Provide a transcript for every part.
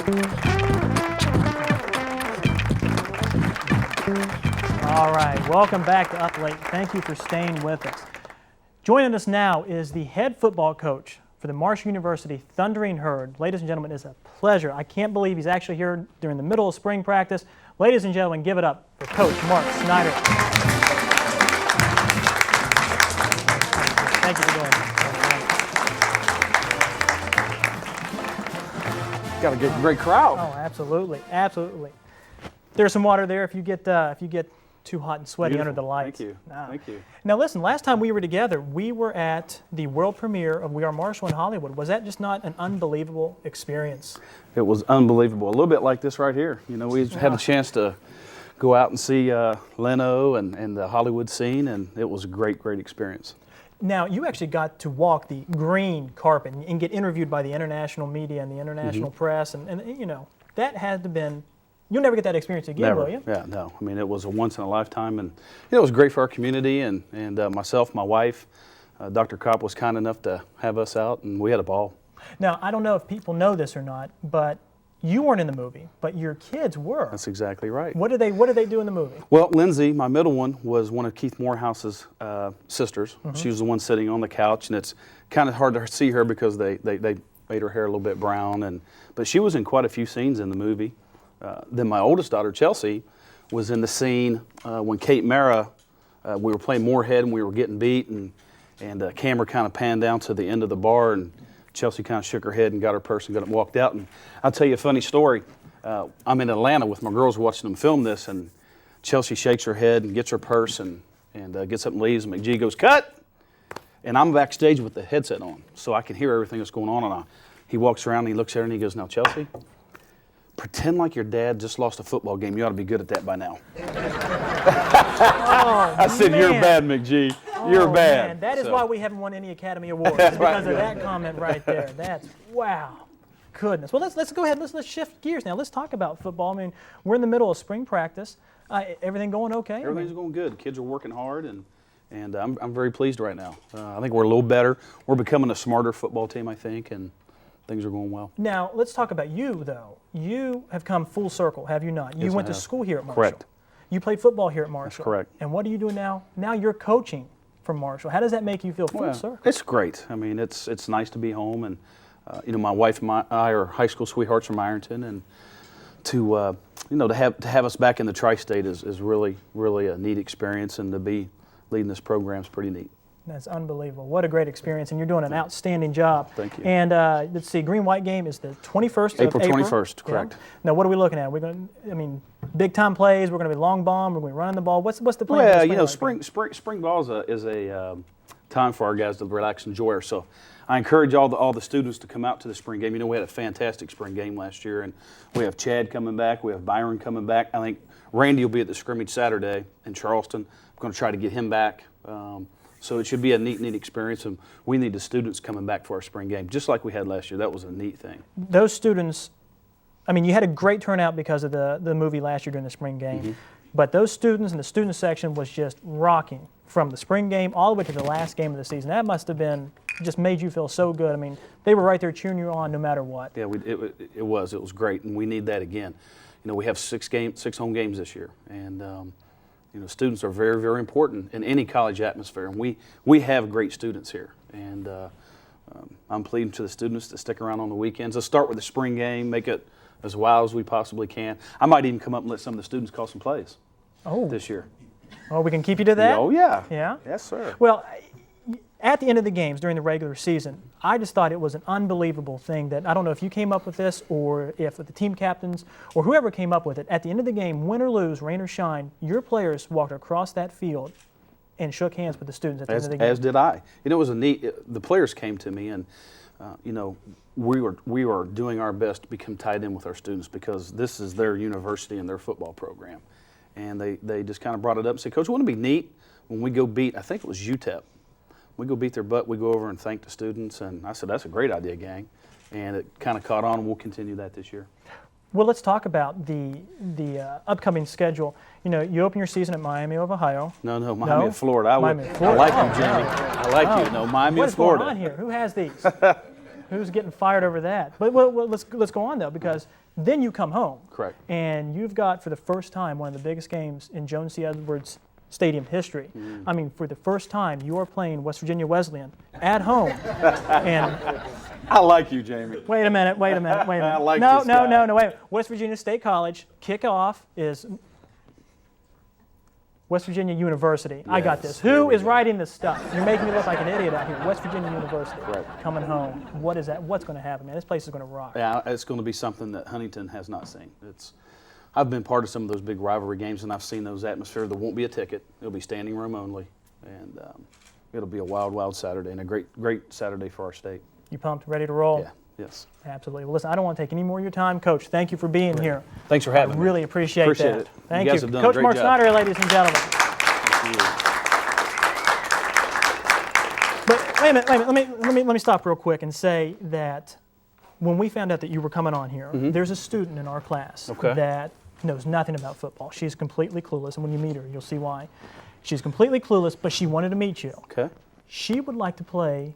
All right, welcome back to Up Late. Thank you for staying with us. Joining us now is the head football coach for the Marshall University Thundering Herd. Ladies and gentlemen, it's a pleasure. I can't believe he's actually here during the middle of spring practice. Ladies and gentlemen, give it up for Coach Mark Snyder. Thank you for doing it. Got a great crowd. Oh, absolutely, absolutely. There's some water there if you get too hot and sweaty Beautiful. under the lights. Thank you. Thank you. Now listen, last time we were together, we were at the world premiere of We Are Marshall in Hollywood. Was that just not an unbelievable experience? It was unbelievable. A little bit like this right here. You know, we had a chance to go out and see Leno and the Hollywood scene, and it was a great, great experience. Now, you actually got to walk the green carpet and get interviewed by the international media and the international press, and you know, that had to been. You'll never get that experience again, Never. will you? Yeah, no. I mean, it was a once in a lifetime, and it was great for our community. And myself, my wife, Dr. Kopp was kind enough to have us out, and we had a ball. Now, I don't know if people know this or not, but you weren't in the movie, but your kids were. That's exactly right. What did they do in the movie? Well, Lindsay, my middle one, was one of Keith Morehouse's sisters. She was the one sitting on the couch, and it's kind of hard to see her because they made her hair a little bit brown, but she was in quite a few scenes in the movie. Then my oldest daughter, Chelsea, was in the scene when Kate Mara, we were playing Moorhead and we were getting beat, and the camera kind of panned down to the end of the bar, and Chelsea kind of shook her head and got her purse and got up and walked out. And I'll tell you a funny story. I'm in Atlanta with my girls watching them film this, and Chelsea shakes her head and gets her purse and gets up and leaves, and McGee goes, "Cut!" And I'm backstage with the headset on, so I can hear everything that's going on. And he walks around and he looks at her and he goes, "Now, Chelsea, pretend like your dad just lost a football game. You ought to be good at that by now." I said, "You're bad, McGee. You're bad." Man, that is why we haven't won any Academy Awards. It's because of that comment right there. That's wow. Goodness. Well, let's go ahead. Let's shift gears now. Let's talk about football. I mean, we're in the middle of spring practice. Everything going okay? Everything's going good. Kids are working hard, and I'm very pleased right now. I think we're a little better. We're becoming a smarter football team, I think, and things are going well. Now, let's talk about you, though. You have come full circle, have you not? You Yes, went I to have. school here at Marshall. Correct. You played football here at Marshall. That's correct. And what are you doing now? Now you're coaching for Marshall. How does that make you feel full circle? It's great. I mean, it's nice to be home, and you know, my wife and I are high school sweethearts from Ironton, and to have us back in the tri-state is really a neat experience, and to be leading this program is pretty neat. That's unbelievable. What a great experience, and you're doing an outstanding job. Thank you. And let's see, Green-White game is the 21st April of April. 21st, correct. Yeah. Now, what are we looking at? We're going to, I mean, big-time plays. We're going to be long bomb. We're going to be running the ball. What's the plan? Well, for you know, Spring-White game? spring ball is a time for our guys to relax and enjoy her. So I encourage all the students to come out to the spring game. You know, we had a fantastic spring game last year, and we have Chad coming back. We have Byron coming back. I think Randy will be at the scrimmage Saturday in Charleston. I'm going to try to get him back. So it should be a neat experience, and we need the students coming back for our spring game, just like we had last year. That was a neat thing. Those students, I mean, you had a great turnout because of the movie last year during the spring game, but those students in the student section was just rocking from the spring game all the way to the last game of the season. That must have been, just made you feel so good. I mean, they were right there cheering you on no matter what. Yeah, it was great, and we need that again. You know, we have six home games this year, and you know, students are very, very important in any college atmosphere, and we have great students here. And I'm pleading to the students to stick around on the weekends. Let's start with the spring game, make it as wild as we possibly can. I might even come up and let some of the students call some plays this year. Oh, we can keep you to that? Oh, yeah. Yeah? Yes, sir. Well, at the end of the games during the regular season, I just thought it was an unbelievable thing that, I don't know if you came up with this or if the team captains or whoever came up with it, at the end of the game, win or lose, rain or shine, your players walked across that field and shook hands with the students at the end of the game. As did I. You know, it was a neat, the players came to me, and you know, we were doing our best to become tied in with our students because this is their university and their football program. And they just kind of brought it up and said, "Coach, wouldn't it be neat when we go beat," I think it was UTEP, we go beat their butt, we go over and thank the students. And I said, "That's a great idea, gang." And it kind of caught on, and we'll continue that this year. Well, let's talk about the upcoming schedule. You know, you open your season at Miami of Ohio. No, Miami of Florida. Miami of I Florida. like you, Jimmy. I like you. No, Miami What of is Florida. going on here? Who has these? Who's getting fired over that? But well, let's go on though, because then you come home. Correct. And you've got, for the first time, one of the biggest games in Joan C. Edwards Stadium history. I mean, for the first time, you are playing West Virginia Wesleyan at home. And I like you, Jamie. wait a minute. I like no, this no, guy. no, no, wait. West Virginia State College kickoff is West Virginia University. I got this. Who is writing this stuff? You're making me look like an idiot out here. West Virginia University. Right. Coming home. What is that? What's going to happen, man? This place is going to rock. Yeah, it's going to be something that Huntington has not seen. I've been part of some of those big rivalry games, and I've seen those atmospheres. There won't be a ticket. It'll be standing room only, and it'll be a wild, wild Saturday and a great, great Saturday for our state. You pumped? Ready to roll? Yeah. Yes. Absolutely. Well, listen, I don't want to take any more of your time, Coach. Thank you for being here. Thanks for having I me. really appreciate that. it. Thank you. you. Guys have done a Coach great Mark job. Snyder, ladies and gentlemen. Thank you. But wait a minute. Let me stop real quick and say that when we found out that you were coming on here, there's a student in our class Okay. that knows nothing about football. She's completely clueless, and when you meet her, you'll see why. She's completely clueless, but she wanted to meet you. Okay. She would like to play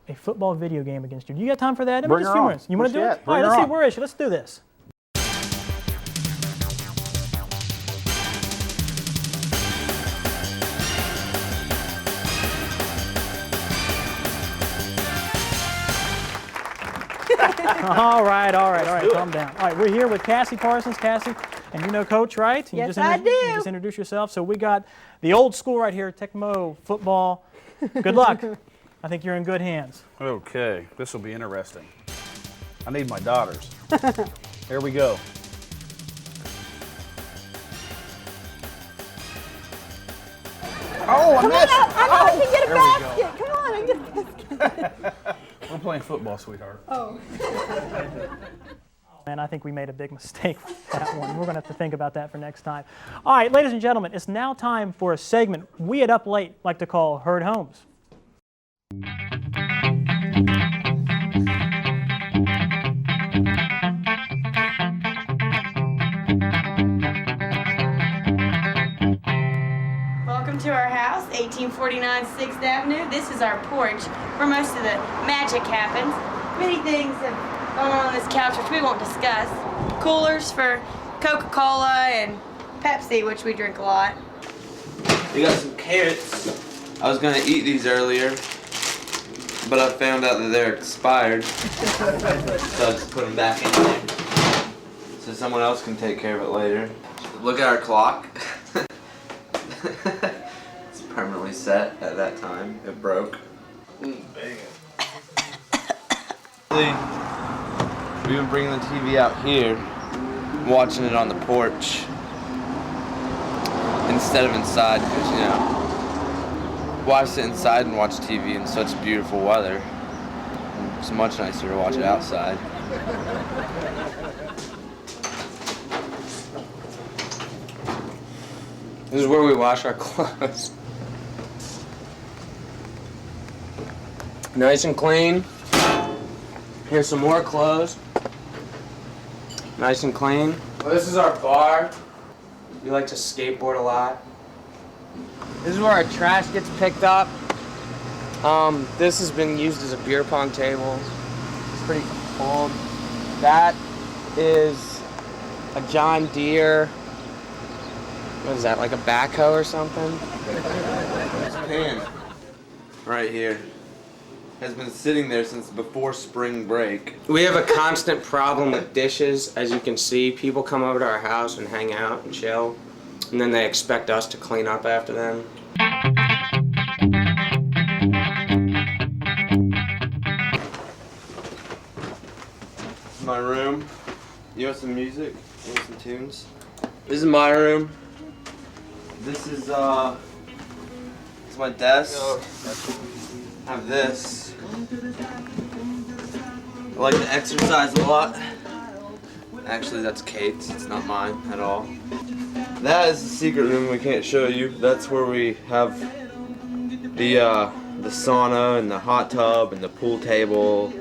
a football video game against you. Do you got time for that? Bring Just her a few on. minutes. You want to Where's do she it? at? All right, Bring let's her see. on. Where is she? Let's do this. All right. Calm down. All right, we're here with Cassie Parsons. Cassie, and you know Coach, right? You Yes, I do. You just introduce yourself. So we got the old school right here, Tecmo football. Good luck. I think you're in good hands. Okay. This will be interesting. I need my daughters. Here we go. Oh, I missed. I know I can get a There we go. basket. Come on, I can get a basket. We're playing football, sweetheart. Oh. And I think we made a big mistake with that one. We're going to have to think about that for next time. All right, ladies and gentlemen, it's now time for a segment we at Up Late like to call Herd Homes. Welcome to our house, 1849 6th Avenue. This is our porch where most of the magic happens. Many things have gone on this couch which we won't discuss. Coolers for Coca-Cola and Pepsi, which we drink a lot. We got some carrots. I was gonna eat these earlier, but I found out that they're expired. So I just put them back in there. So someone else can take care of it later. Look at our clock. It's permanently set at that time. It broke. We've been bringing the TV out here, watching it on the porch instead of inside, because you know, why sit inside and watch TV in such beautiful weather? It's much nicer to watch it outside. This is where we wash our clothes. Nice and clean. Here's some more clothes. Nice and clean. Well, this is our bar. We like to skateboard a lot. This is where our trash gets picked up. This has been used as a beer pong table. It's pretty old. That is a John Deere. What is that, like a backhoe or something? This pan right here has been sitting there since before spring break. We have a constant problem with dishes. As you can see, people come over to our house and hang out and chill, and then they expect us to clean up after them. This is my room. You want some music? You want some tunes? This is my room. This is it's my desk. I have this. I like to exercise a lot. Actually, that's Kate's. It's not mine at all. That is the secret room we can't show you. That's where we have the sauna and the hot tub and the pool table